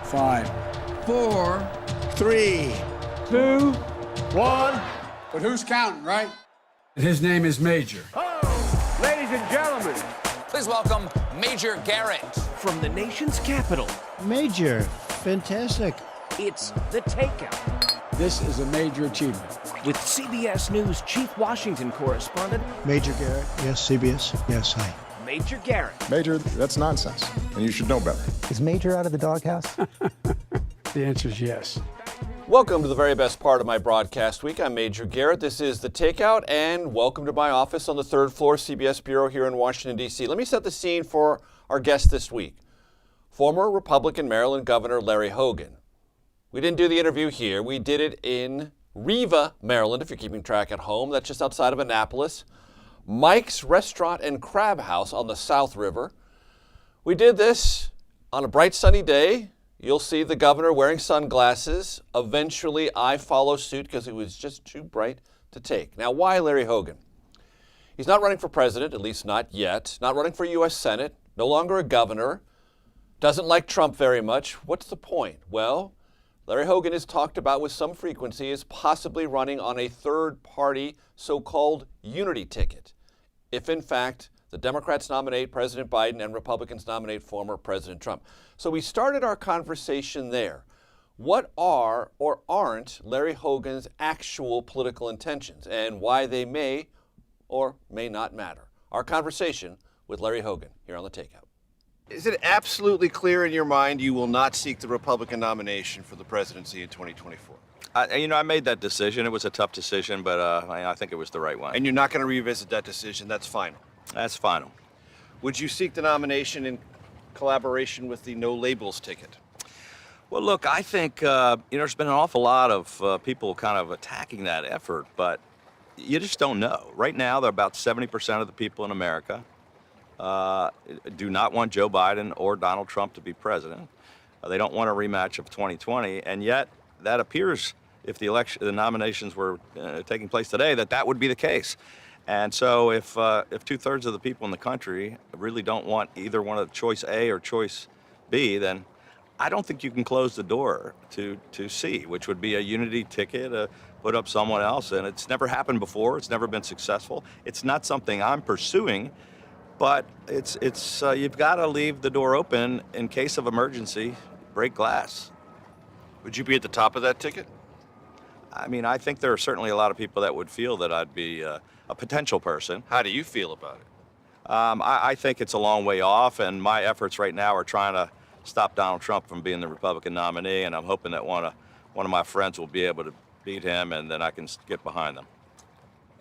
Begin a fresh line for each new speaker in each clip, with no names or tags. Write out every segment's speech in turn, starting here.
5,
4,
3,
2,
1. But who's counting, right?
His name is Major.
Ladies and gentlemen,
Please welcome Major Garrett.
from the nation's capital,
Major, fantastic.
it's The Takeout.
This is a major achievement.
With CBS News Chief Washington Correspondent,
Major Garrett, yes, CBS, yes, hi.
Major Garrett.
Major, that's nonsense, and you should know better.
Is Major out of the doghouse?
The answer is yes.
Welcome to the very best part of my broadcast week. I'm Major Garrett. This is The Takeout, and welcome to my office on the third floor CBS Bureau here in Washington, D.C. Let me set the scene for our guest this week, former Republican Maryland Governor Larry Hogan. We didn't do the interview here. We did it in Riva, Maryland, if you're keeping track at home. That's just outside of Annapolis. Mike's Restaurant and Crab House on the South River. We did this on a bright sunny day. You'll see the governor wearing sunglasses. Eventually, I follow suit because it was just too bright to take. Now, why Larry Hogan? He's not running for president, at least not yet. Not running for U.S. Senate. No longer a governor. Doesn't like Trump very much. What's the point? Well, Larry Hogan is talked about with some frequency as possibly running on a third-party so-called unity ticket, if in fact the Democrats nominate President Biden and Republicans nominate former President Trump. So we started our conversation there. What are or aren't Larry Hogan's actual political intentions and why they may or may not matter? Our conversation with Larry Hogan here on The Takeout.
Is it absolutely clear in your mind you will not seek the Republican nomination for the presidency in 2024?
I made that decision. It was a tough decision, but I think it was the right one.
And you're not going to revisit that decision? That's final.
That's final.
Would you seek the nomination in collaboration with the no labels ticket?
Well, look, I think there's been an awful lot of people kind of attacking that effort, but you just don't know. Right now, there are about 70% of the people in America do not want Joe Biden or Donald Trump to be president. They don't want a rematch of 2020, and yet that appears, if the nominations were taking place today, that would be the case. And so if 2/3 of the people in the country really don't want either one of choice A or choice B, then I don't think you can close the door to C, which would be a unity ticket, put up someone else. And it's never happened before. It's never been successful. It's not something I'm pursuing, but it's you've got to leave the door open in case of emergency, break glass.
Would you be at the top of that ticket?
I mean, I think there are certainly a lot of people that would feel that I'd be a potential person.
How do you feel about it?
I think it's a long way off, and my efforts right now are trying to stop Donald Trump from being the Republican nominee, and I'm hoping that one of my friends will be able to beat him, and then I can get behind them.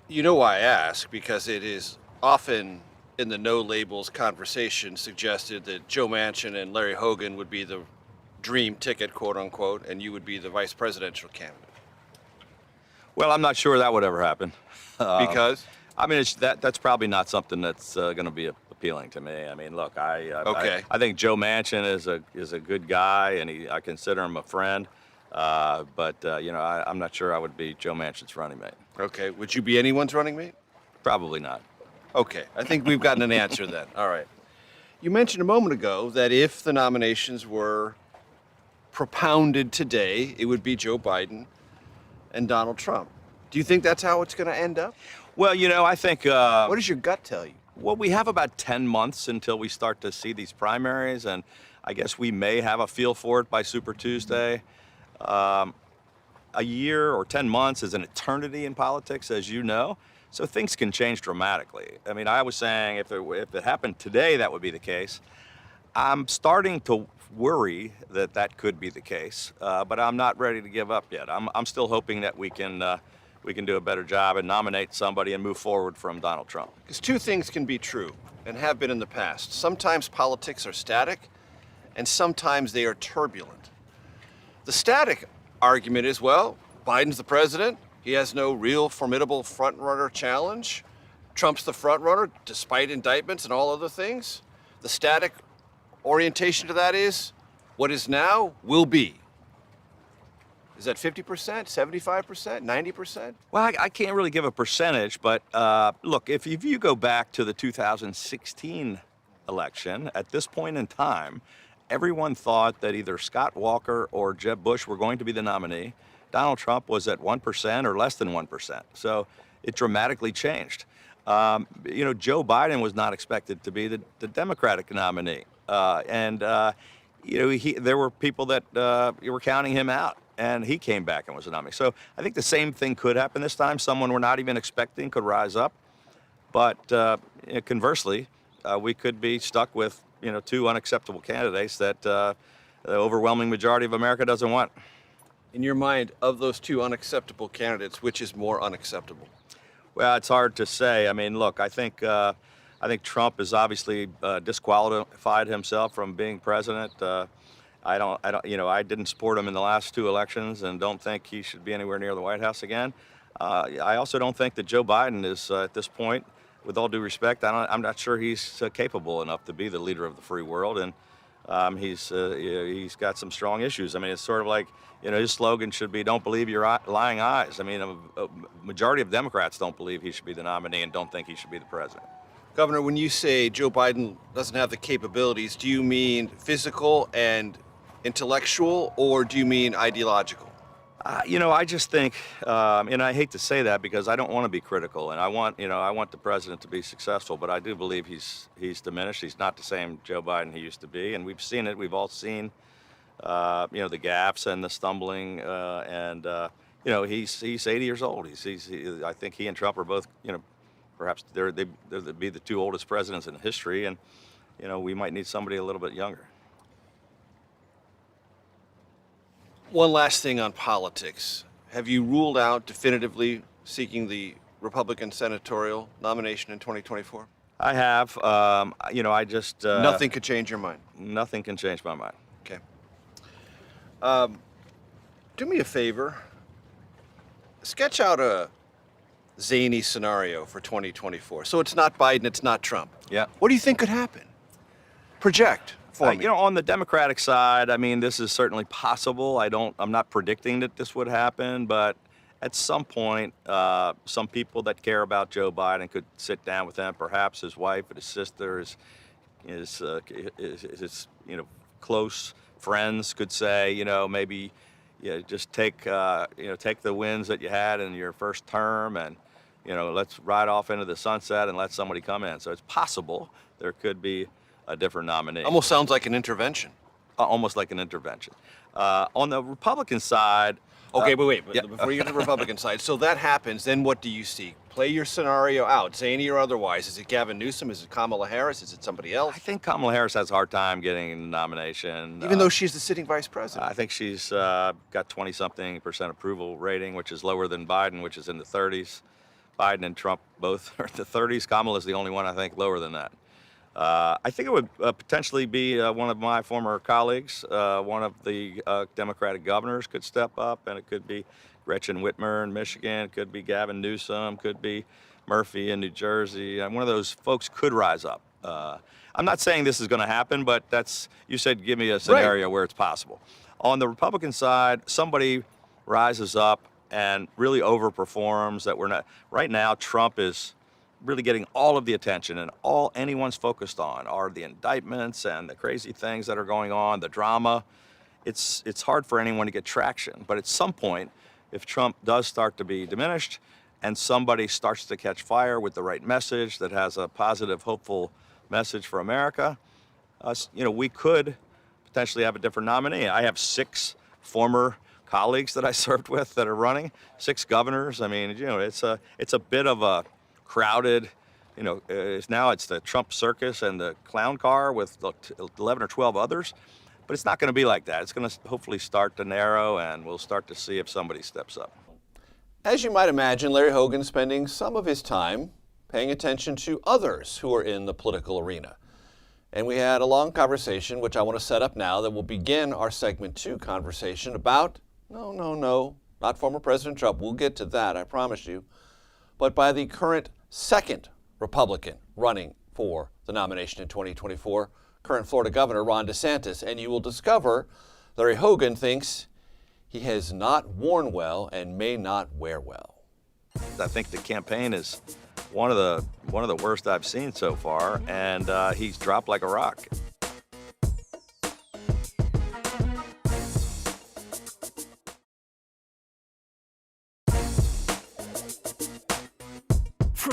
You know why I ask? Because it is often in the no labels conversation suggested that Joe Manchin and Larry Hogan would be the dream ticket, quote unquote, and you would be the vice presidential candidate.
Well, I'm not sure that would ever happen.
Because?
I mean, that's probably not something that's going to be appealing to me. I mean, look, I think Joe Manchin is a good guy, and I consider him a friend. But I'm not sure I would be Joe Manchin's running mate.
Okay. Would you be anyone's running mate?
Probably not.
Okay. I think we've gotten an answer then. All right. You mentioned a moment ago that if the nominations were propounded today, it would be Joe Biden and Donald Trump. Do you think that's how it's going to end up?
Well, I think...
what does your gut tell you?
Well, we have about 10 months until we start to see these primaries, and I guess we may have a feel for it by Super Tuesday. A year or 10 months is an eternity in politics, as you know, so things can change dramatically. I mean, I was saying if it happened today, that would be the case. I'm starting to worry that could be the case, but I'm not ready to give up yet. I'm still hoping that we can do a better job and nominate somebody and move forward from Donald Trump.
Because two things can be true and have been in the past. Sometimes politics are static, and sometimes they are turbulent. The static argument is, well, Biden's the president. He has no real formidable front-runner challenge. Trump's the front-runner, despite indictments and all other things. The static orientation to that is, what is now will be. Is that 50%, 75%, 90%?
Well, I can't really give a percentage, but look, if you go back to the 2016 election, at this point in time, everyone thought that either Scott Walker or Jeb Bush were going to be the nominee. Donald Trump was at 1% or less than 1%. So it dramatically changed. Joe Biden was not expected to be the Democratic nominee. There were people that were counting him out, and he came back and was a nominee. So I think the same thing could happen this time. Someone we're not even expecting could rise up. But conversely, we could be stuck with, two unacceptable candidates that the overwhelming majority of America doesn't want.
In your mind, of those two unacceptable candidates, which is more unacceptable?
Well, it's hard to say. I mean, look, I think Trump has obviously disqualified himself from being president. I didn't support him in the last two elections and don't think he should be anywhere near the White House again. I also don't think that Joe Biden is, at this point, with all due respect, I'm not sure he's capable enough to be the leader of the free world, and he's got some strong issues. I mean, it's sort of like, his slogan should be, "Don't believe your lying eyes." I mean, a majority of Democrats don't believe he should be the nominee and don't think he should be the president.
Governor, when you say Joe Biden doesn't have the capabilities, do you mean physical and intellectual, or do you mean ideological?
I just think, and I hate to say that because I don't want to be critical, and I want the president to be successful, but I do believe he's diminished. He's not the same Joe Biden he used to be, and we've seen it. We've all seen, the gaffes and the stumbling, he's 80 years old. I think he and Trump are both, perhaps they'd be the two oldest presidents in history, and we might need somebody a little bit younger.
One last thing on politics. Have you ruled out definitively seeking the Republican senatorial nomination in 2024?
I have. I just...
Nothing could change your mind?
Nothing can change my mind.
Okay. Do me a favor. Sketch out a zany scenario for 2024. So it's not Biden, it's not Trump.
Yeah.
What do you think could happen? Project for me.
On the Democratic side, I mean, this is certainly possible. I'm not predicting that this would happen, but at some point, some people that care about Joe Biden could sit down with him, perhaps his wife and his sister, his close friends could say, maybe just take the wins that you had in your first term and, let's ride off into the sunset and let somebody come in. So it's possible there could be a different nominee.
Almost sounds like an intervention.
Almost like an intervention. On the Republican side...
Okay, but wait, before you get to the Republican side, so that happens, then what do you see? Play your scenario out, zany or otherwise. Is it Gavin Newsom? Is it Kamala Harris? Is it somebody else?
I think Kamala Harris has a hard time getting the nomination.
Even though she's the sitting vice president?
I think she's got 20-something% approval rating, which is lower than Biden, which is in the 30s. Biden and Trump both are in the 30s. Kamala's the only one, I think, lower than that. I think it would potentially be one of my former colleagues, one of the Democratic governors could step up, and it could be Gretchen Whitmer in Michigan, it could be Gavin Newsom, could be Murphy in New Jersey. One of those folks could rise up. I'm not saying this is going to happen, but you said give me a scenario where it's possible. On the Republican side, somebody rises up and really overperforms that we're not. Right now, Trump is really getting all of the attention, and all anyone's focused on are the indictments and the crazy things that are going on, the drama. It's hard for anyone to get traction, but at some point, if Trump does start to be diminished and somebody starts to catch fire with the right message that has a positive, hopeful message for America, we could potentially have a different nominee. I have 6 former colleagues that I served with that are running, 6 governors. I mean, it's a bit of a crowded, it's the Trump circus and the clown car with 11 or 12 others, but it's not going to be like that. It's going to hopefully start to narrow, and we'll start to see if somebody steps up.
As you might imagine, Larry Hogan spending some of his time paying attention to others who are in the political arena. And we had a long conversation, which I want to set up now, that will begin our segment 2 conversation about, no, not former President Trump. We'll get to that, I promise you. But by the current second Republican running for the nomination in 2024, current Florida Governor Ron DeSantis, and you will discover Larry Hogan thinks he has not worn well and may not wear well.
I think the campaign is one of the worst I've seen so far, and he's dropped like a rock.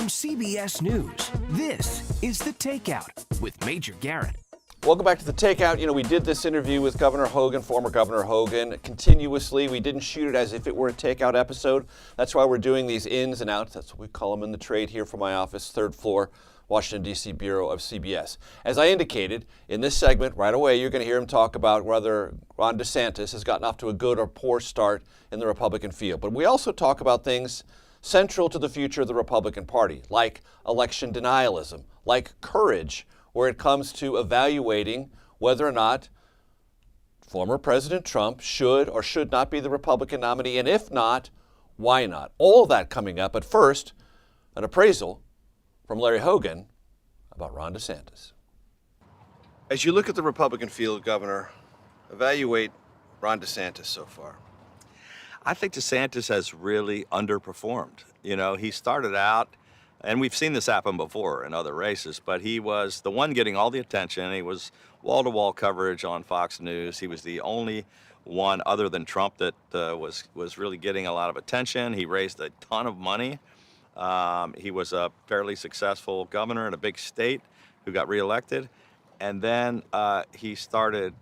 From CBS News, this is The Takeout with Major Garrett.
Welcome back to The Takeout. You know, we did this interview with Governor Hogan, former Governor Hogan, continuously. We didn't shoot it as if it were a Takeout episode. That's why we're doing these ins and outs. That's what we call them in the trade here from my office, third floor, Washington, D.C. Bureau of CBS. As I indicated, in this segment, right away, you're going to hear him talk about whether Ron DeSantis has gotten off to a good or poor start in the Republican field. But we also talk about things central to the future of the Republican Party, like election denialism, like courage, where it comes to evaluating whether or not former President Trump should or should not be the Republican nominee, and if not, why not? All of that coming up. But first, an appraisal from Larry Hogan about Ron DeSantis.
As you look at the Republican field, Governor, evaluate Ron DeSantis so far.
I think DeSantis has really underperformed. You know, he started out, and we've seen this happen before in other races, but he was the one getting all the attention. He was wall-to-wall coverage on Fox News. He was the only one other than Trump that was really getting a lot of attention. He raised a ton of money. He was a fairly successful governor in a big state who got reelected. And then he started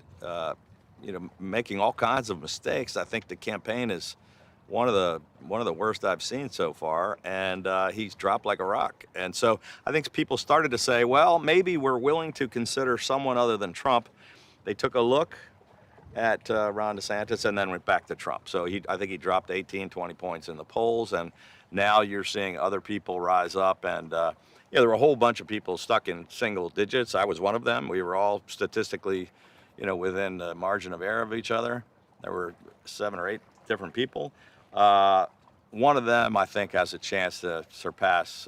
making all kinds of mistakes. I think the campaign is one of the worst I've seen so far, and he's dropped like a rock. And so I think people started to say, well, maybe we're willing to consider someone other than Trump. They took a look at Ron DeSantis and then went back to Trump. So I think he dropped 18, 20 points in the polls, and now you're seeing other people rise up. And there were a whole bunch of people stuck in single digits. I was one of them. We were all statistically, within the margin of error of each other. There were 7 or 8 different people. One of them, I think, has a chance to surpass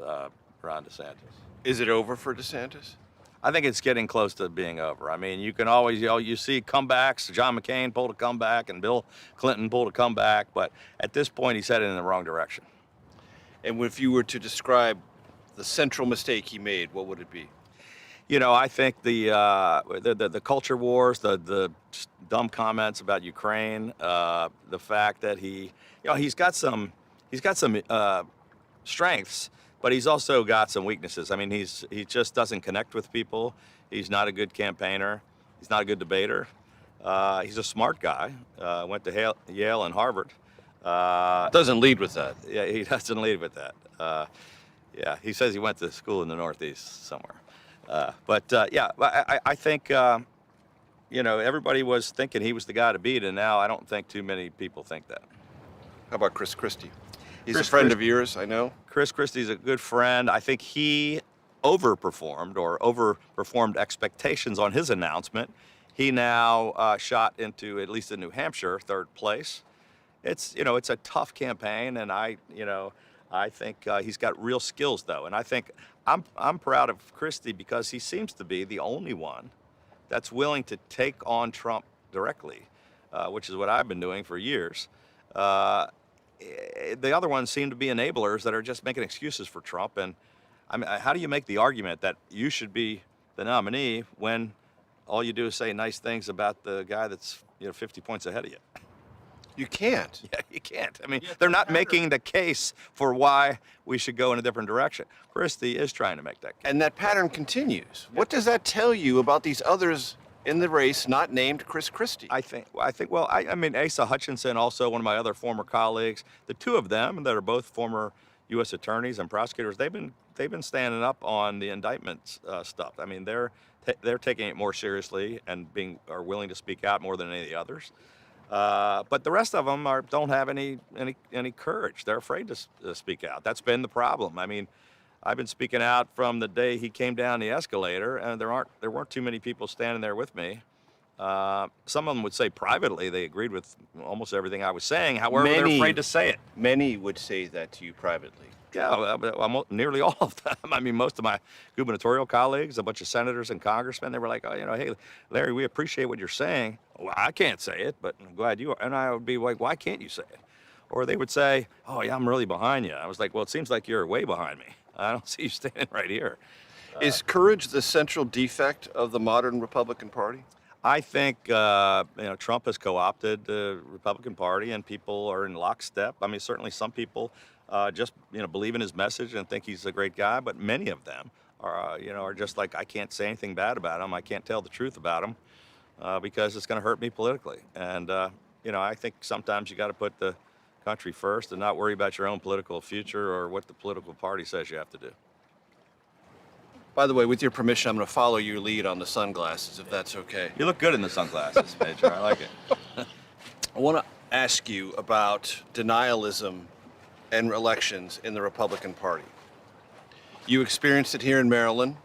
Ron DeSantis.
Is it over for DeSantis?
I think it's getting close to being over. I mean, you can always, you see comebacks. John McCain pulled a comeback and Bill Clinton pulled a comeback, but at this point, he's headed in the wrong direction.
And if you were to describe the central mistake he made, what would it be?
I think the culture wars, the dumb comments about Ukraine, the fact that he's got some strengths, but he's also got some weaknesses. I mean, he just doesn't connect with people. He's not a good campaigner. He's not a good debater. He's a smart guy. Went to Yale and Harvard.
Doesn't lead with that.
Yeah, he doesn't lead with that. He says he went to school in the Northeast somewhere. I think, everybody was thinking he was the guy to beat, and now I don't think too many people think that.
How about Chris Christie? He's a friend of yours, I know.
Chris Christie's a good friend. I think he overperformed expectations on his announcement. He now shot into, at least in New Hampshire, 3rd place. It's a tough campaign, and I think he's got real skills, though. And I think I'm proud of Christie because he seems to be the only one that's willing to take on Trump directly, which is what I've been doing for years. The other ones seem to be enablers that are just making excuses for Trump. And I mean, how do you make the argument that you should be the nominee when all you do is say nice things about the guy that's 50 points ahead of you?
You can't.
Yeah, you can't. I mean, they're not making the case for why we should go in a different direction. Christie is trying to make that case.
And that pattern continues. What does that tell you about these others in the race not named Chris Christie?
I mean, Asa Hutchinson, also one of my other former colleagues, the two of them that are both former U.S. attorneys and prosecutors, they've been standing up on the indictment stuff. I mean, they're taking it more seriously and are willing to speak out more than any of the others. But the rest of them don't have any courage. They're afraid to speak out. That's been the problem. I mean, I've been speaking out from the day he came down the escalator, and there weren't too many people standing there with me. Some of them would say privately they agreed with almost everything I was saying. However, they're afraid to say it.
Many would say that to you privately.
Yeah, nearly all of them. I mean, most of my gubernatorial colleagues, a bunch of senators and congressmen, they were like, hey, Larry, we appreciate what you're saying. Well, I can't say it, but I'm glad you are. And I would be like, why can't you say it? Or they would say, oh, yeah, I'm really behind you. I was like, well, it seems like you're way behind me. I don't see you standing right here.
Is courage the central defect of the modern Republican Party?
I think Trump has co-opted the Republican Party, and people are in lockstep. I mean, certainly some people just believe in his message and think he's a great guy. But many of them are just like, I can't say anything bad about him. I can't tell the truth about him because it's going to hurt me politically. And I think sometimes you got to put the country first and not worry about your own political future or what the political party says you have to do.
By the way, with your permission, I'm going to follow your lead on the sunglasses, if that's okay.
You look good in the sunglasses, Major. I like it.
I want to ask you about denialism and elections in the Republican Party. You experienced it here in Maryland.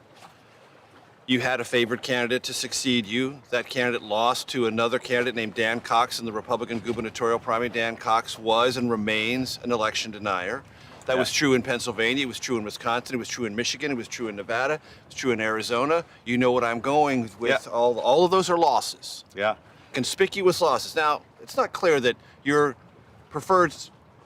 You had a favored candidate to succeed you. That candidate lost to another candidate named Dan Cox in the Republican gubernatorial primary. Dan Cox was and remains an election denier. That was true in Pennsylvania, it was true in Wisconsin, it was true in Michigan, it was true in Nevada, it was true in Arizona. You know what I'm going with.
Yeah.
All of those are losses.
Yeah.
Conspicuous losses. Now, it's not clear that your preferred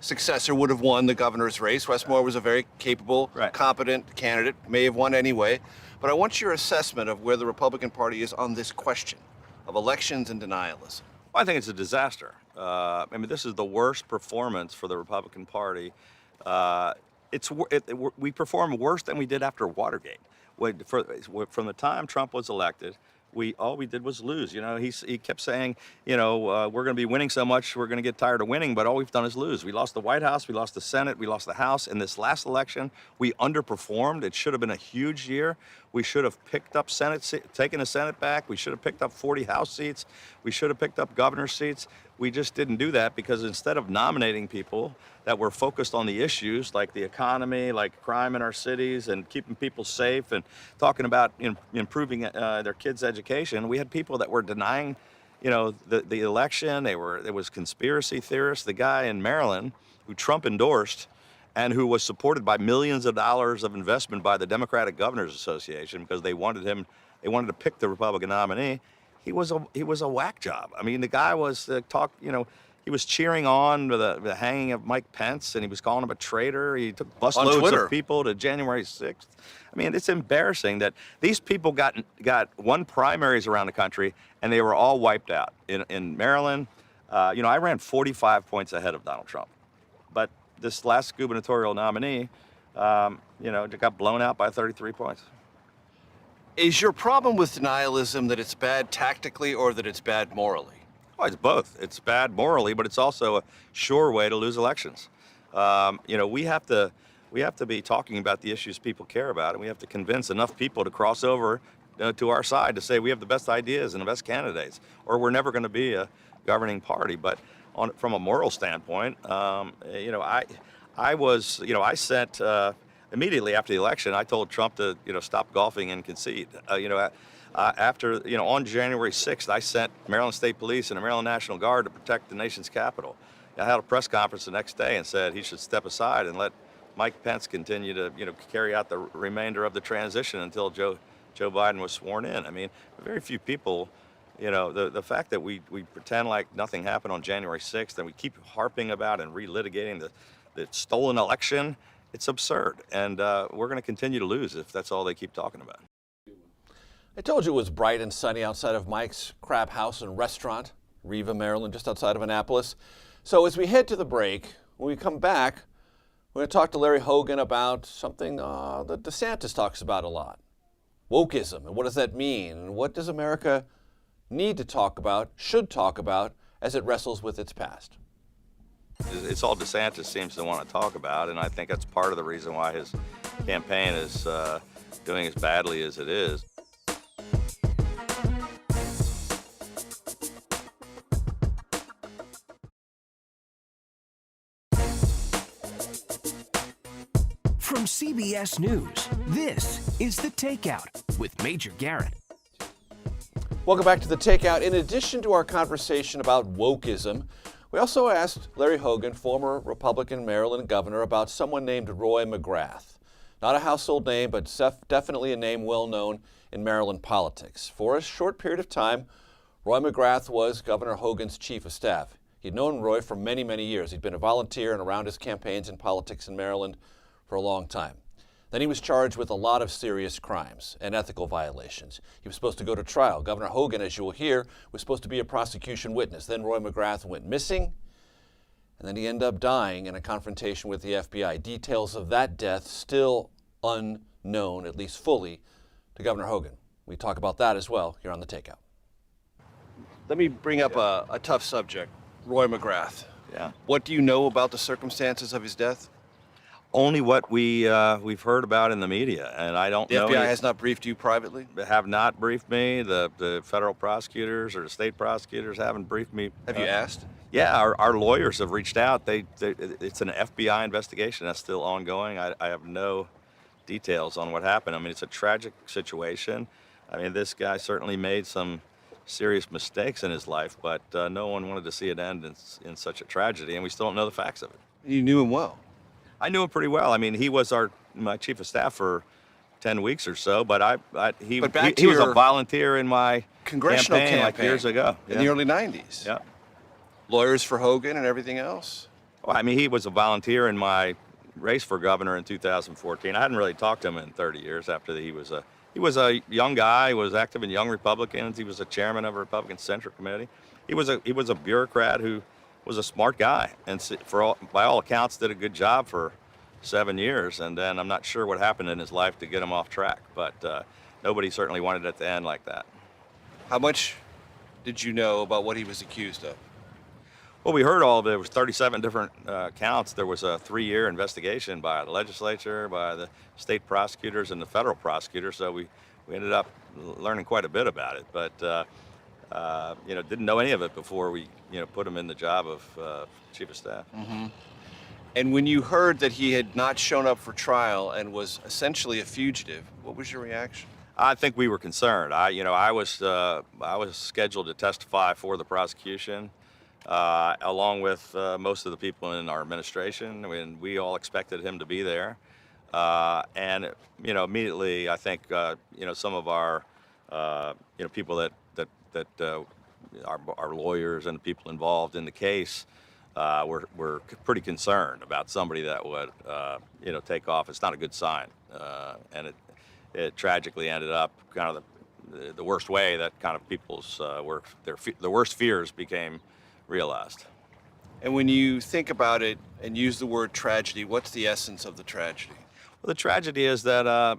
successor would have won the governor's race. Westmore was a very capable, competent candidate, may have won anyway. But I want your assessment of where the Republican Party is on this question of elections and denialism.
Well, I think it's a disaster. This is the worst performance for the Republican Party. We performed worse than we did after Watergate. From the time Trump was elected, all we did was lose. He kept saying, we're going to be winning so much, we're going to get tired of winning, but all we've done is lose. We lost the White House, we lost the Senate, we lost the House. In this last election, we underperformed. It should have been a huge year. We should have picked up taken the Senate back. We should have picked up 40 House seats. We should have picked up governor seats. We just didn't do that because instead of nominating people that were focused on the issues like the economy, like crime in our cities, and keeping people safe, and talking about improving their kids' education, we had people that were denying, the election. There was conspiracy theorists. The guy in Maryland who Trump endorsed and who was supported by millions of dollars of investment by the Democratic Governors Association because they wanted to pick the Republican nominee. He was a whack job. The guy was he was cheering on the hanging of Mike Pence, and he was calling him a traitor. He took busloads of people to January 6th. It's embarrassing that these people got won primaries around the country, and they were all wiped out. In Maryland, I ran 45 points ahead of Donald Trump, but this last gubernatorial nominee, got blown out by 33 points.
Is your problem with denialism that it's bad tactically or that it's bad morally?
Oh, it's both. It's bad morally, but it's also a sure way to lose elections. We have to be talking about the issues people care about, and we have to convince enough people to cross over to our side to say we have the best ideas and the best candidates, or we're never going to be a governing party. But from a moral standpoint, I sent. Immediately after the election, I told Trump to, stop golfing and concede. On January 6th, I sent Maryland State Police and the Maryland National Guard to protect the nation's capital. I had a press conference the next day and said he should step aside and let Mike Pence continue to, carry out the remainder of the transition until Joe Biden was sworn in. Very few people, the fact that we pretend like nothing happened on January 6th and we keep harping about and relitigating the stolen election. It's absurd, and we're going to continue to lose if that's all they keep talking about.
I told you it was bright and sunny outside of Mike's Crab House and Restaurant, Riva, Maryland, just outside of Annapolis. So as we head to the break, when we come back, we're going to talk to Larry Hogan about something that DeSantis talks about a lot, wokeism, and what does that mean? And what does America need to talk about, should talk about, as it wrestles with its past?
It's all DeSantis seems to want to talk about, and I think that's part of the reason why his campaign is doing as badly as it is.
From CBS News, this is The Takeout with Major Garrett.
Welcome back to The Takeout. In addition to our conversation about wokeism, we also asked Larry Hogan, former Republican Maryland governor, about someone named Roy McGrath. Not a household name, but definitely a name well known in Maryland politics. For a short period of time, Roy McGrath was Governor Hogan's chief of staff. He'd known Roy for many, many years. He'd been a volunteer and around his campaigns in politics in Maryland for a long time. Then he was charged with a lot of serious crimes and ethical violations. He was supposed to go to trial. Governor Hogan, as you will hear, was supposed to be a prosecution witness. Then Roy McGrath went missing. and then he ended up dying in a confrontation with the FBI. Details of that death still unknown, at least fully, to Governor Hogan. We talk about that as well here on The Takeout.
Let me bring up a tough subject, Roy McGrath.
Yeah.
What do you know about the circumstances of his death?
Only what we've heard about in the media, and I don't
The
know.
FBI has not briefed you privately?
They have not briefed me. The federal prosecutors or the state prosecutors haven't briefed me.
Have you asked?
Yeah, our lawyers have reached out. It's an FBI investigation that's still ongoing. I have no details on what happened. I mean, it's a tragic situation. I mean, this guy certainly made some serious mistakes in his life, but no one wanted to see it end in such a tragedy, and we still don't know the facts of it.
You knew him well.
I knew him pretty well. I mean, he was my chief of staff for 10 weeks or so, but he was a volunteer in my
congressional campaign
like years ago.
In the early 90s.
Yeah.
Lawyers for Hogan and everything else?
Well, I mean, he was a volunteer in my race for governor in 2014. I hadn't really talked to him in 30 years after he was a young guy. He was active in Young Republicans. He was a chairman of a Republican Central Committee. He was a bureaucrat who was a smart guy, and by all accounts did a good job for 7 years. And then I'm not sure what happened in his life to get him off track, but nobody certainly wanted it to end like that.
How much did you know about what he was accused of?
Well, we heard all of it. There was 37 different counts. There was a 3-year investigation by the legislature, by the state prosecutors, and the federal prosecutors. So we ended up learning quite a bit about it. But didn't know any of it before we put him in the job of chief of staff.
Mm-hmm. And when you heard that he had not shown up for trial and was essentially a fugitive, what was your reaction?
I think we were concerned. I was scheduled to testify for the prosecution. Along with most of the people in our administration, and we all expected him to be there. And immediately, I think some of our people that our lawyers and the people involved in the case were pretty concerned about somebody that would take off. It's not a good sign, and it tragically ended up kind of the worst way that kind of people's the worst fears became realized.
And when you think about it and use the word tragedy, what's the essence of the tragedy?
Well, the tragedy is that a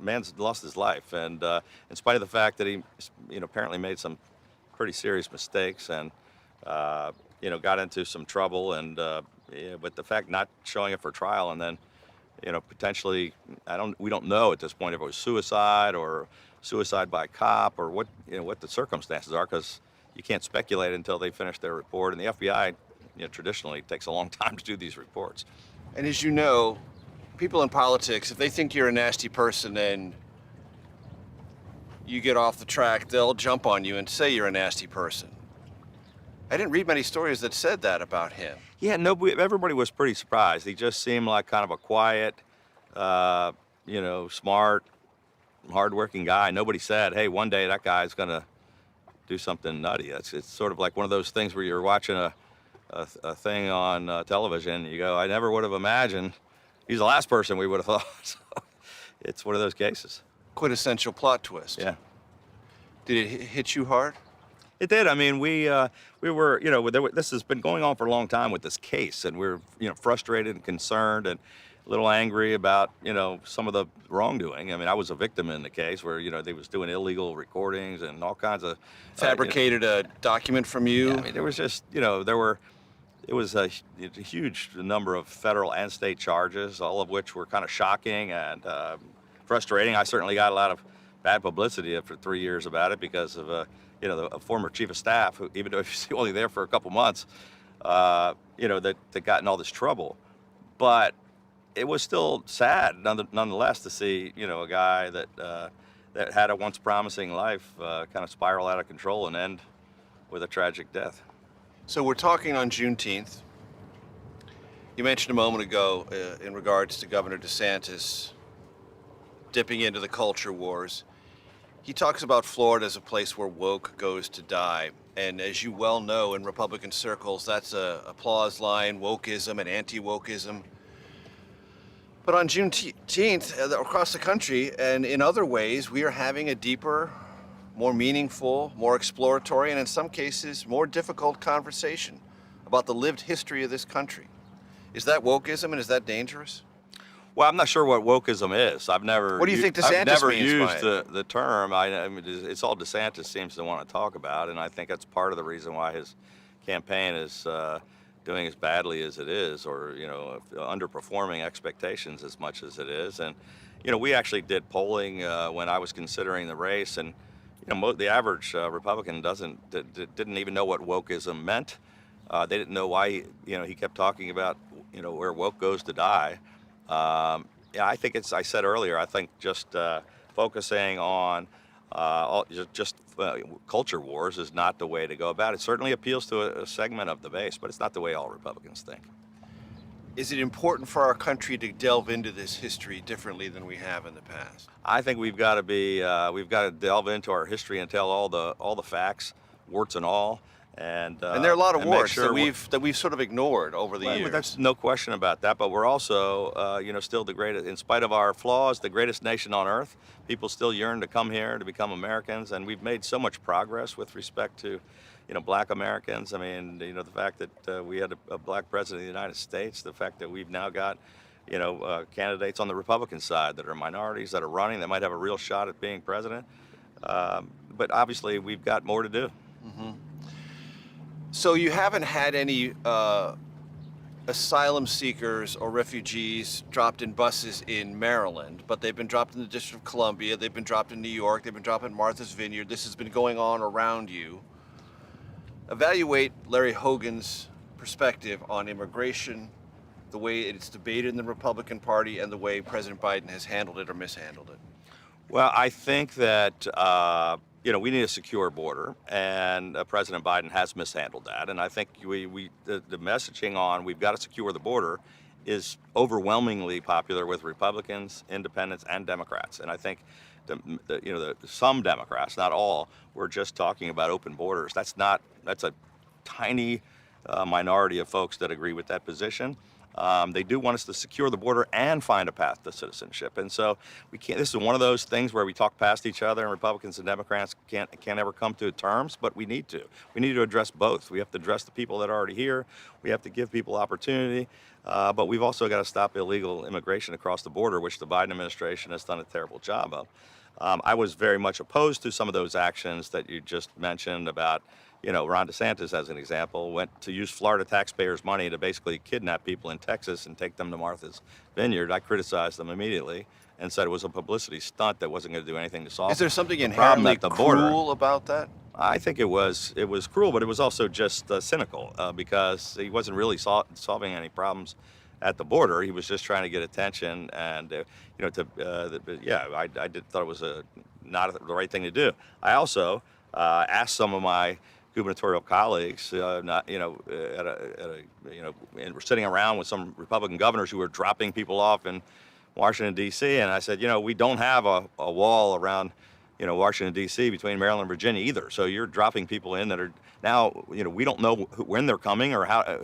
man's lost his life, and in spite of the fact that he apparently made some pretty serious mistakes and got into some trouble, and but the fact not showing up for trial and then potentially we don't know at this point if it was suicide or suicide by cop or what the circumstances are, because you can't speculate until they finish their report, and the FBI traditionally takes a long time to do these reports.
And as you know, people in politics, if they think you're a nasty person and you get off the track, they'll jump on you and say you're a nasty person. I didn't read many stories that said that about him.
Yeah, everybody was pretty surprised. He just seemed like kind of a quiet, smart, hardworking guy. Nobody said, hey, one day that guy's gonna do something nutty. It's sort of like one of those things where you're watching a thing on television and you go, I never would have imagined he's the last person we would have thought. So it's one of those cases.
Quintessential plot twist.
Yeah.
Did it hit you hard?
It did. I mean, we were, this has been going on for a long time with this case, and we're, frustrated and concerned and a little angry about, some of the wrongdoing. I mean, I was a victim in the case where, they was doing illegal recordings and all kinds of
fabricated a document from you.
Yeah, I mean, there was just, it was a huge number of federal and state charges, all of which were kind of shocking and frustrating. I certainly got a lot of bad publicity after 3 years about it because of a former chief of staff who, even though he was only there for a couple months, that got in all this trouble. But it was still sad, nonetheless, to see a guy that had a once promising life kind of spiral out of control and end with a tragic death.
So we're talking on Juneteenth. You mentioned a moment ago in regards to Governor DeSantis dipping into the culture wars. He talks about Florida as a place where woke goes to die. And as you well know, in Republican circles, that's a applause line, wokeism and anti-wokeism. But on Juneteenth, across the country and in other ways, we are having a deeper, more meaningful, more exploratory, and in some cases, more difficult conversation about the lived history of this country. Is that wokeism, and is that dangerous?
Well, I'm not sure what wokeism is. I've never.
What do you think DeSantis
I've never
means by
used
it?
the term. I mean, it's all DeSantis seems to want to talk about, and I think that's part of the reason why his campaign is doing as badly as it is, or underperforming expectations as much as it is. And we actually did polling when I was considering the race, and the average Republican didn't even know what wokeism meant. They didn't know why he kept talking about where woke goes to die. Yeah, I think I said earlier, I think just focusing on culture wars is not the way to go about it. It certainly appeals to a segment of the base, but it's not the way all Republicans think.
Is it important for our country to delve into this history differently than we have in the past?
I think we've got to delve into our history and tell all the facts, warts and all. And
there are a lot of warts
sure
that we've sort of ignored over the years.
There's no question about that. But we're also, still the greatest, in spite of our flaws, the greatest nation on earth. People still yearn to come here to become Americans, and we've made so much progress with respect to, Black Americans. I mean, the fact that we had a black president of the United States, the fact that we've now got, candidates on the Republican side that are minorities that are running that might have a real shot at being president. But obviously, we've got more to do.
Mm-hmm. So you haven't had any asylum seekers or refugees dropped in buses in Maryland, but they've been dropped in the District of Columbia, they've been dropped in New York, they've been dropped in Martha's Vineyard. This has been going on around you. Evaluate Larry Hogan's perspective on immigration, the way it's debated in the Republican Party, and the way President Biden has handled it or mishandled it.
Well, I think that we need a secure border, and President Biden has mishandled that. And I think the messaging on we've got to secure the border is overwhelmingly popular with Republicans, independents, and Democrats. And I think some Democrats, not all, were just talking about open borders. That's a tiny minority of folks that agree with that position. They do want us to secure the border and find a path to citizenship. And so we can't. This is one of those things where we talk past each other, and Republicans and Democrats can't ever come to terms. But we need to. We need to address both. We have to address the people that are already here. We have to give people opportunity. But we've also got to stop illegal immigration across the border, which the Biden administration has done a terrible job of. I was very much opposed to some of those actions that you just mentioned about, Ron DeSantis, as an example, went to use Florida taxpayers' money to basically kidnap people in Texas and take them to Martha's Vineyard. I criticized them immediately and said it was a publicity stunt that wasn't going to do anything to solve
Is there something
the problem
inherently
at the border.
cruel about that?
I think it was cruel, but it was also just cynical because he wasn't really solving any problems at the border. He was just trying to get attention, and I thought it was not the right thing to do. I also asked some of my gubernatorial colleagues, we're sitting around with some Republican governors who were dropping people off in Washington, D.C., and I said, we don't have a wall around, Washington, D.C. between Maryland and Virginia either. So you're dropping people in that are now, we don't know when they're coming or how,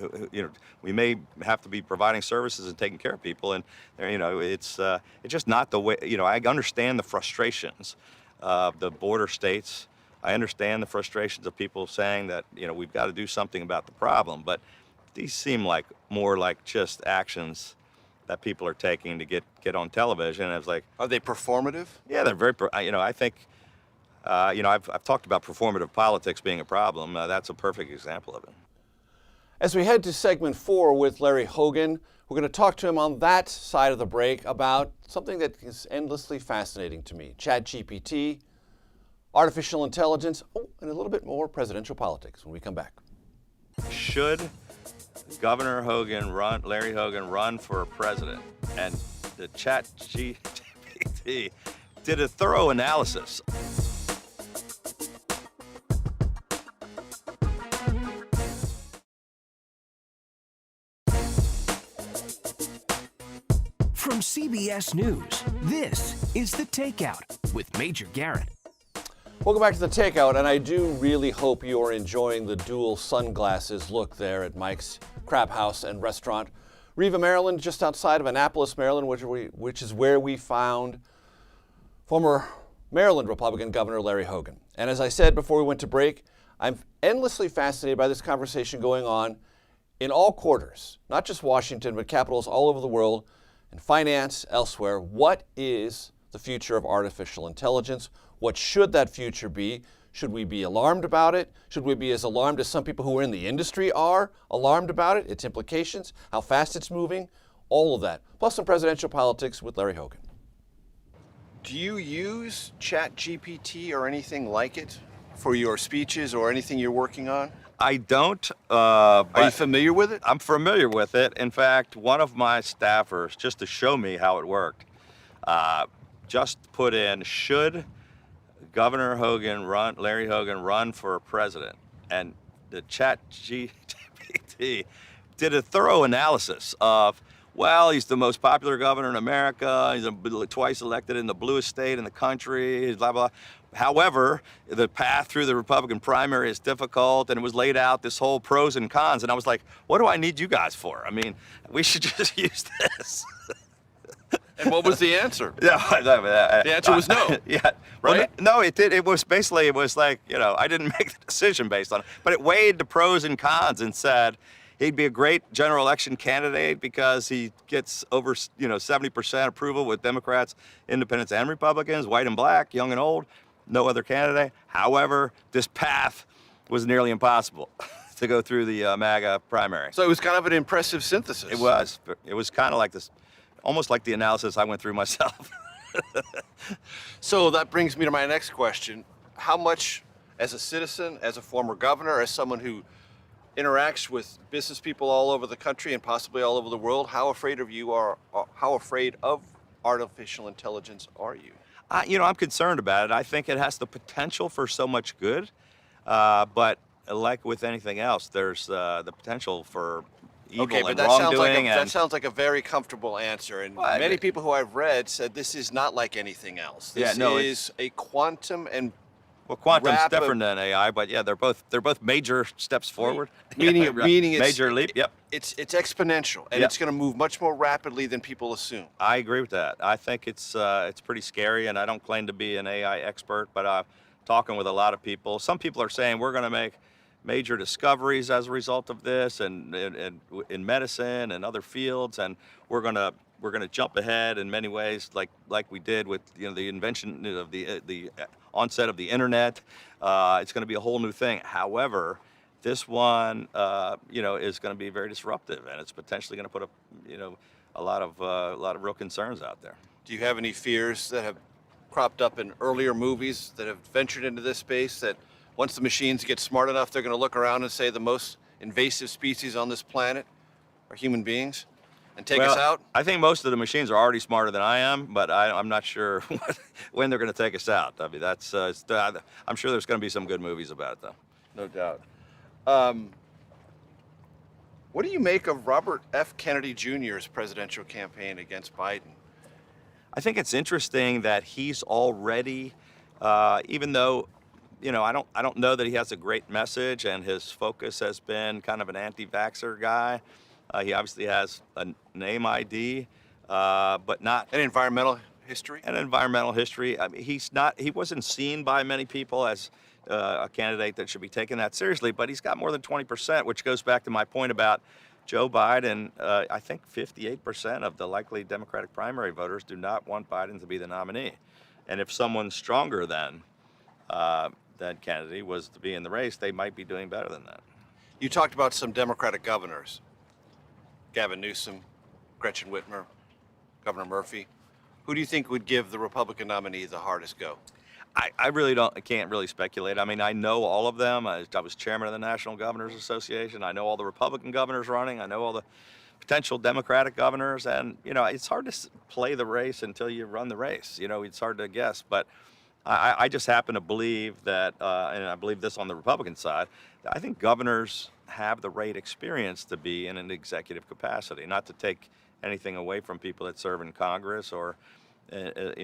we may have to be providing services and taking care of people. And, it's just not the way, I understand the frustrations of the border states. I understand the frustrations of people saying that, we've got to do something about the problem. But these seem more like just actions that people are taking to get on television. And it's like,
are they performative?
Yeah, they're very. I think, I've talked about performative politics being a problem. That's a perfect example of it.
As we head to segment 4 with Larry Hogan, we're going to talk to him on that side of the break about something that is endlessly fascinating to me: ChatGPT, artificial intelligence, and a little bit more presidential politics when we come back.
Should Governor Hogan Larry Hogan run for president? And the ChatGPT did a thorough analysis.
From CBS News, this is The Takeout with Major Garrett.
Welcome back to The Takeout, and I do really hope you are enjoying the dual sunglasses look there at Mike's Crab House and Restaurant. Riva, Maryland, just outside of Annapolis, Maryland, which is where we found former Maryland Republican Governor Larry Hogan. And as I said before we went to break, I'm endlessly fascinated by this conversation going on in all quarters, not just Washington, but capitals all over the world, in finance, elsewhere. What is the future of artificial intelligence? What should that future be? Should we be alarmed about it? Should we be as alarmed as some people who are in the industry are alarmed about it, its implications, how fast it's moving, all of that. Plus some presidential politics with Larry Hogan.
Do you use ChatGPT or anything like it for your speeches or anything you're working on?
I don't.
Are you familiar with it?
I'm familiar with it. In fact, one of my staffers, just to show me how it worked, just put in, should Governor Hogan run, Larry Hogan run for president? And the ChatGPT did a thorough analysis of, well, he's the most popular governor in America. He's twice elected in the bluest state in the country, blah, blah. However, the path through the Republican primary is difficult, and it was laid out, this whole pros and cons. And I was like, what do I need you guys for? I mean, we should just use this.
And what was the answer?
Yeah,
the answer was no.
Yeah, right. No, it did. It was basically, it was like, I didn't make the decision based on it, but it weighed the pros and cons and said he'd be a great general election candidate because he gets over, 70% approval with Democrats, independents, and Republicans, white and black, young and old. No other candidate. However, this path was nearly impossible to go through the MAGA primary.
So it was kind of an impressive synthesis.
It was. It was kind of like this, almost like the analysis I went through myself.
So that brings me to my next question. How much, as a citizen, as a former governor, as someone who interacts with business people all over the country and possibly all over the world, how afraid of artificial intelligence are you?
I'm concerned about it. I think it has the potential for so much good, but like with anything else, there's the potential for evil and wrongdoing.
That sounds like a very comfortable answer. And many people who I've read said this is not like anything else. This is a quantum and
quantum's different than AI, but yeah, they're both major steps forward.
Meaning it's
major leap. Yep.
It's exponential, and it's going to move much more rapidly than people assume.
I agree with that. I think it's pretty scary, and I don't claim to be an AI expert, but I'm talking with a lot of people. Some people are saying we're going to make major discoveries as a result of this, and in medicine and other fields, and we're going to jump ahead in many ways, like we did with the invention of the onset of the internet. It's going to be a whole new thing. However, this one, is going to be very disruptive, and it's potentially going to put a lot of real concerns out there.
Do you have any fears that have cropped up in earlier movies that have ventured into this space, that once the machines get smart enough, they're going to look around and say the most invasive species on this planet are human beings and take us out?
I think most of the machines are already smarter than I am, but I'm not sure when they're going to take us out. I mean, I'm sure there's going to be some good movies about it, though.
No doubt. What do you make of Robert F. Kennedy Jr.'s presidential campaign against Biden?
I think it's interesting that he's already, even though, I don't know that he has a great message, and his focus has been kind of an anti-vaxxer guy. He obviously has a name ID, but not
an environmental history.
I mean, he wasn't seen by many people as a candidate that should be taken that seriously, but he's got more than 20%, which goes back to my point about Joe Biden. I think 58% of the likely Democratic primary voters do not want Biden to be the nominee. And if someone stronger than Kennedy was to be in the race, they might be doing better than that.
You talked about some Democratic governors, Gavin Newsom, Gretchen Whitmer, Governor Murphy. Who do you think would give the Republican nominee the hardest go?
I can't really speculate. I mean, I know all of them. I was chairman of the National Governors Association. I know all the Republican governors running. I know all the potential Democratic governors. And, it's hard to play the race until you run the race. It's hard to guess. But I just happen to believe that, and I believe this on the Republican side, I think governors have the right experience to be in an executive capacity, not to take anything away from people that serve in Congress or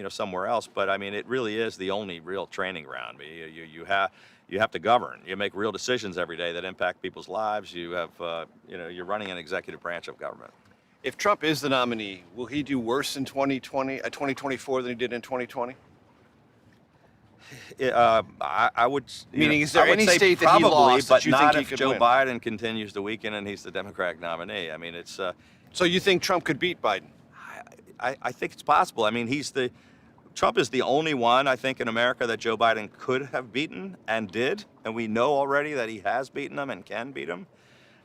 somewhere else. But I mean, it really is the only real training ground. You have to govern. You make real decisions every day that impact people's lives. You have, you're running an executive branch of government.
If Trump is the nominee, will he do worse in 2024 than he did in 2020?
I would.
Meaning, is there
I would
any
say
state that he
probably,
lost that
but
you
not
think he
if
could
Joe
win?
Biden continues to weaken and he's the Democratic nominee. I mean, it's.
So you think Trump could beat Biden?
I think it's possible. I mean, Trump is the only one, I think, in America that Joe Biden could have beaten and did, and we know already that he has beaten him and can beat him.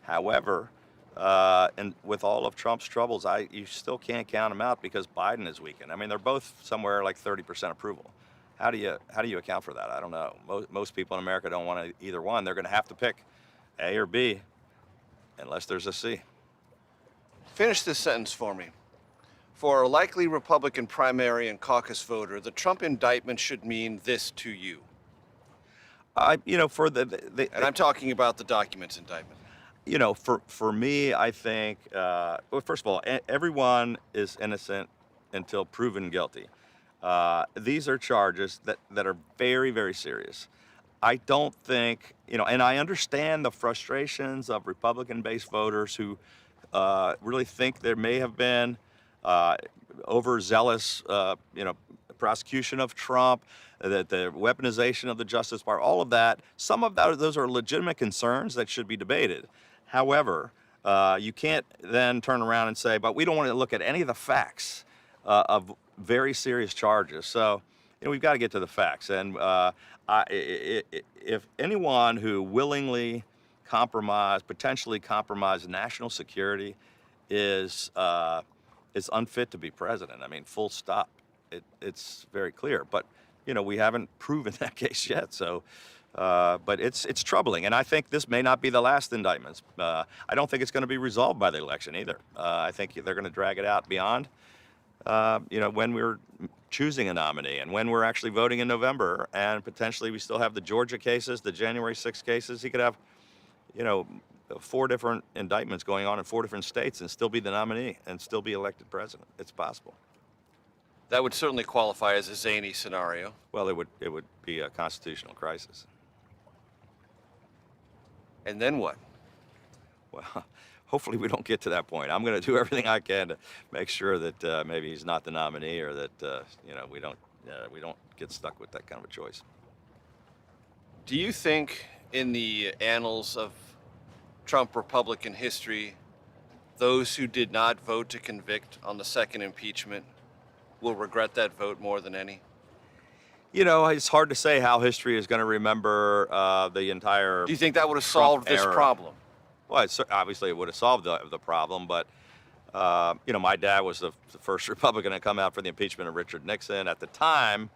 However, and with all of Trump's troubles, you still can't count him out because Biden is weakened. I mean, they're both somewhere like 30% approval. How do you account for that? I don't know. Most people in America don't want either one. They're going to have to pick A or B, unless there's a C.
Finish this sentence for me. For a likely Republican primary and caucus voter, the Trump indictment should mean this to you.
For
And I'm talking about the documents indictment.
For me, I think, well, first of all, everyone is innocent until proven guilty. These are charges that are very, very serious. I don't think, and I understand the frustrations of Republican-based voters who really think there may have been overzealous, prosecution of Trump, that the weaponization of the Justice Department, all of that. Some of those are legitimate concerns that should be debated. However, you can't then turn around and say, but we don't want to look at any of the facts of very serious charges. So, we've got to get to the facts. And if anyone who willingly potentially compromise national security is unfit to be president. I mean, full stop. It's very clear. But, we haven't proven that case yet. So, but it's troubling. And I think this may not be the last indictments. I don't think it's going to be resolved by the election either. I think they're going to drag it out beyond, when we're choosing a nominee and when we're actually voting in November. And potentially we still have the Georgia cases, the January 6th cases. He could have, 4 different indictments going on in 4 different states and still be the nominee and still be elected president. It's possible.
That would certainly qualify as a zany scenario.
Well, it would be a constitutional crisis.
And then what?
Well, hopefully we don't get to that point. I'm going to do everything I can to make sure that maybe he's not the nominee, or that we don't get stuck with that kind of a choice.
Do you think in the annals of Trump Republican history, those who did not vote to convict on the second impeachment will regret that vote more than any?
It's hard to say how history is going to remember the entire.
Do you think that would have solved this problem?
Well, obviously it would have solved the problem, but my dad was the first Republican to come out for the impeachment of Richard Nixon. At the time,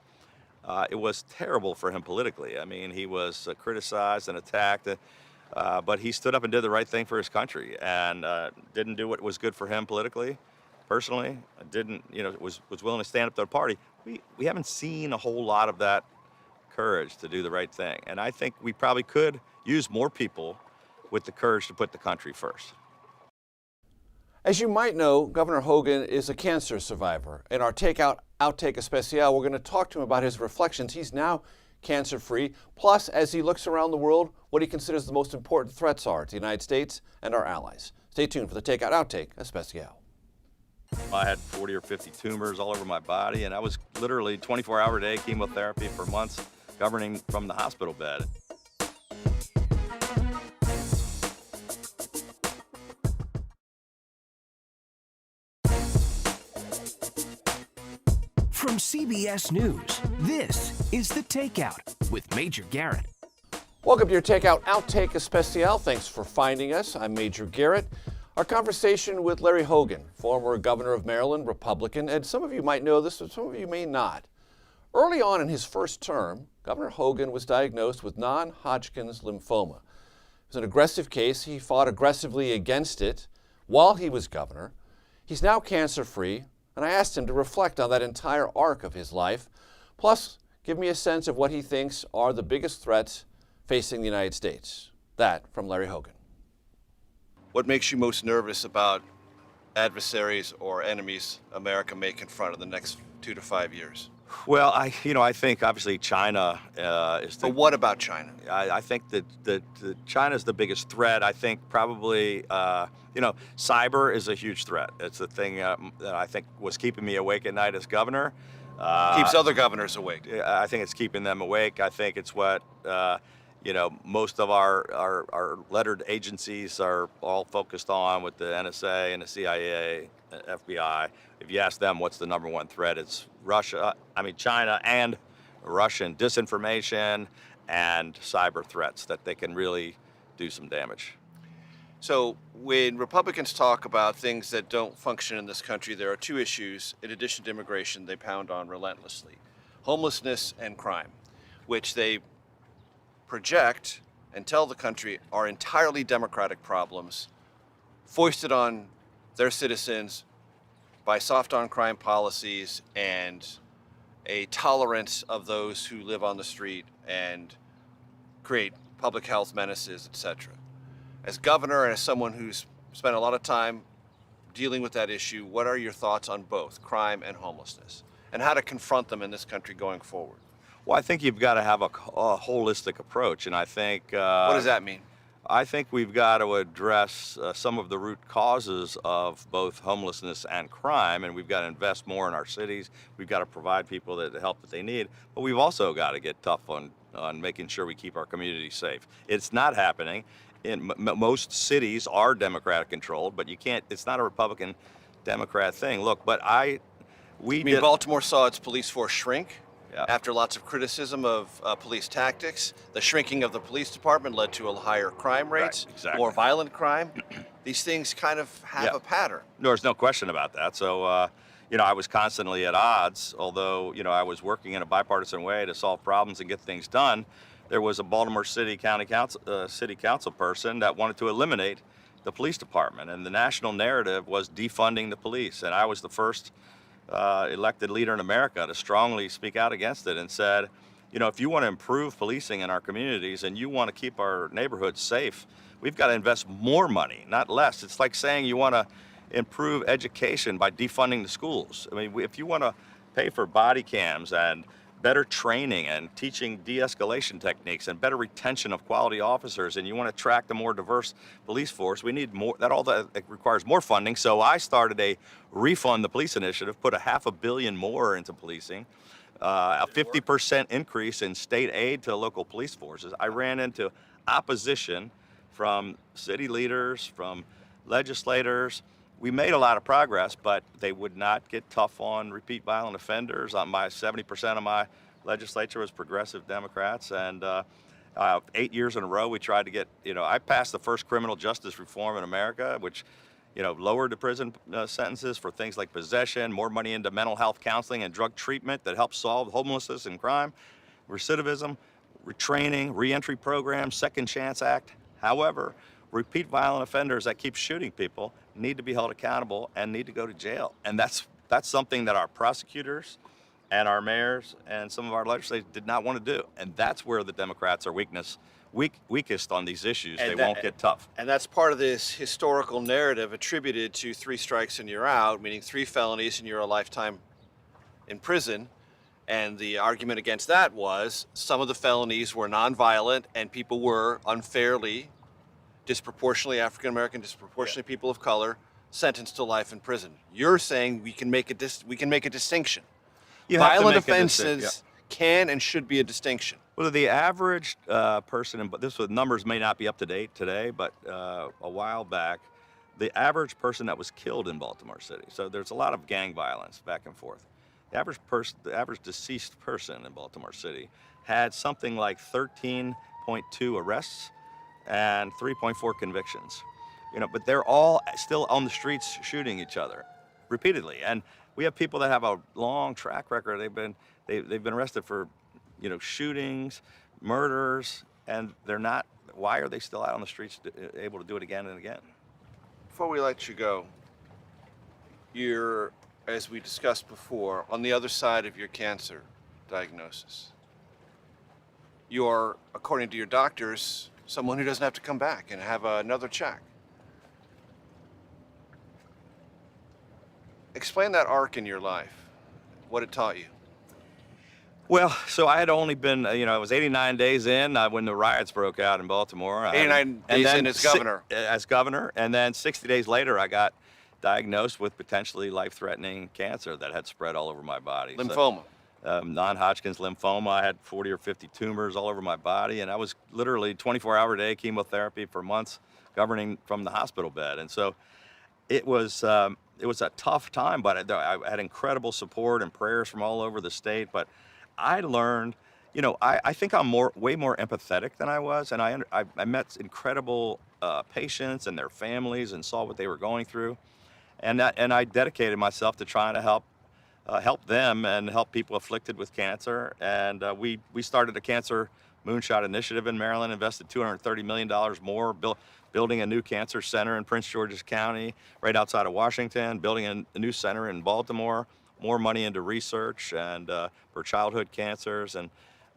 it was terrible for him politically. I mean, he was criticized and attacked, but he stood up and did the right thing for his country, and didn't do what was good for him politically, personally. Was willing to stand up to the party. We haven't seen a whole lot of that courage to do the right thing, and I think we probably could use more people with the courage to put the country first.
As you might know, Governor Hogan is a cancer survivor. In our Takeout Outtake Especial, we're going to talk to him about his reflections. He's now cancer-free, plus as he looks around the world, what he considers the most important threats are to the United States and our allies. Stay tuned for the Takeout Outtake Especial.
I had 40 or 50 tumors all over my body, and I was literally 24-hour-a-day chemotherapy for months, governing from the hospital bed.
From CBS News, this is The Takeout with Major Garrett.
Welcome to your Takeout Outtake Especial. Thanks for finding us. I'm Major Garrett. Our conversation with Larry Hogan, former governor of Maryland, Republican, and some of you might know this, but some of you may not. Early on in his first term, Governor Hogan was diagnosed with non-Hodgkin's lymphoma. It was an aggressive case. He fought aggressively against it while he was governor. He's now cancer-free, and I asked him to reflect on that entire arc of his life, plus give me a sense of what he thinks are the biggest threats facing the United States. That from Larry Hogan.
What makes you most nervous about adversaries or enemies America may confront in the next 2 to 5 years?
Well, I think obviously China is.
But what about China?
I think that China is the biggest threat. I think probably cyber is a huge threat. It's the thing that I think was keeping me awake at night as governor.
Keeps other governors awake.
I think it's keeping them awake. I think it's what most of our lettered agencies are all focused on with the NSA and the CIA, FBI. If you ask them what's the number one threat, it's China and Russian disinformation and cyber threats that they can really do some damage.
So when Republicans talk about things that don't function in this country, there are two issues, in addition to immigration, they pound on relentlessly. Homelessness and crime, which they project and tell the country are entirely democratic problems foisted on their citizens by soft on crime policies and a tolerance of those who live on the street and create public health menaces, etc. As governor and as someone who's spent a lot of time dealing with that issue, what are your thoughts on both crime and homelessness and how to confront them in this country going forward?
Well, I think you've got to have a holistic approach, and I think...
what does that mean?
I think we've got to address some of the root causes of both homelessness and crime, and we've got to invest more in our cities. We've got to provide people the help that they need, but we've also got to get tough on making sure we keep our communities safe. It's not happening. Most cities are Democratic controlled, but you can't. It's not a Republican Democrat thing. Look, but
Baltimore saw its police force shrink after lots of criticism of police tactics. The shrinking of the police department led to higher crime rates,
right, exactly.
More violent crime. These things kind of have a pattern.
There's no question about that. So, I was constantly at odds, although, I was working in a bipartisan way to solve problems and get things done. There was a Baltimore City Council person that wanted to eliminate the police department, and the national narrative was defunding the police. And I was the first elected leader in America to strongly speak out against it and said, if you want to improve policing in our communities and you want to keep our neighborhoods safe, we've got to invest more money, not less. It's like saying you want to improve education by defunding the schools. I mean, if you want to pay for body cams and better training and teaching de-escalation techniques and better retention of quality officers, and you want to attract a more diverse police force, we need more. It requires more funding. So I started a refund the police initiative, put $500 million more into policing, a 50% increase in state aid to local police forces. I ran into opposition from city leaders, from legislators. We made a lot of progress, but they would not get tough on repeat violent offenders. 70% of my legislature was progressive Democrats, and 8 years in a row we tried to get, I passed the first criminal justice reform in America, which, lowered the prison sentences for things like possession, more money into mental health counseling and drug treatment that helps solve homelessness and crime, recidivism, retraining, reentry programs, Second Chance Act. However, repeat violent offenders that keep shooting people need to be held accountable and need to go to jail. And that's something that our prosecutors and our mayors and some of our legislators did not want to do. And that's where the Democrats are weakest on these issues. They won't get tough.
And that's part of this historical narrative attributed to 3 strikes and you're out, meaning 3 felonies and you're a lifetime in prison. And the argument against that was some of the felonies were nonviolent and people were unfairly, disproportionately African-American, disproportionately people of color, sentenced to life in prison. You're saying we can make a distinction. Violent offenses can and should be a distinction.
Well, the average person, but numbers may not be up to date today, but a while back, the average person that was killed in Baltimore City. So there's a lot of gang violence back and forth. The average deceased person in Baltimore City had something like 13.2 arrests and 3.4 convictions. But they're all still on the streets shooting each other repeatedly. And we have people that have a long track record. They've been arrested for, shootings, murders, and they're not. Why are they still out on the streets able to do it again and again?
Before we let you go, you're, as we discussed before, on the other side of your cancer diagnosis. You're, according to your doctors, someone who doesn't have to come back and have another check. Explain that arc in your life, what it taught you.
Well, so I had only been, I was 89 days in when the riots broke out in Baltimore.
89 days in as governor.
As governor, and then 60 days later I got diagnosed with potentially life-threatening cancer that had spread all over my body.
Lymphoma.
Non-Hodgkin's lymphoma. I had 40 or 50 tumors all over my body, and I was literally 24-hour-a-day chemotherapy for months, governing from the hospital bed. And so it was a tough time, but I had incredible support and prayers from all over the state. But I learned, I think I'm way more empathetic than I was, and I met incredible patients and their families and saw what they were going through, and I dedicated myself to trying to help them and help people afflicted with cancer. And we started a cancer moonshot initiative in Maryland, invested $230 million more, building a new cancer center in Prince George's County, right outside of Washington, building a new center in Baltimore, more money into research and for childhood cancers. And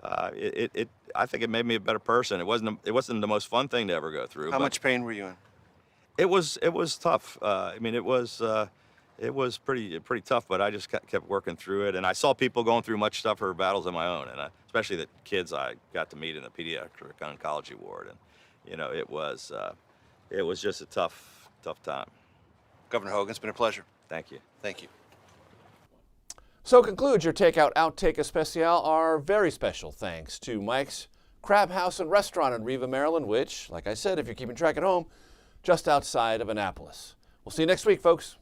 I think it made me a better person. It wasn't the most fun thing to ever go through.
How much pain were you in?
It was tough. It was pretty tough, but I just kept working through it. And I saw people going through much tougher battles of my own, and especially the kids I got to meet in the pediatric oncology ward. And it was just a tough time.
Governor Hogan, it's been a pleasure.
Thank you.
Thank you.
So concludes your Takeout Outtake Especial. Our very special thanks to Mike's Crab House and Restaurant in Riva, Maryland, which, like I said, if you're keeping track at home, just outside of Annapolis. We'll see you next week, folks.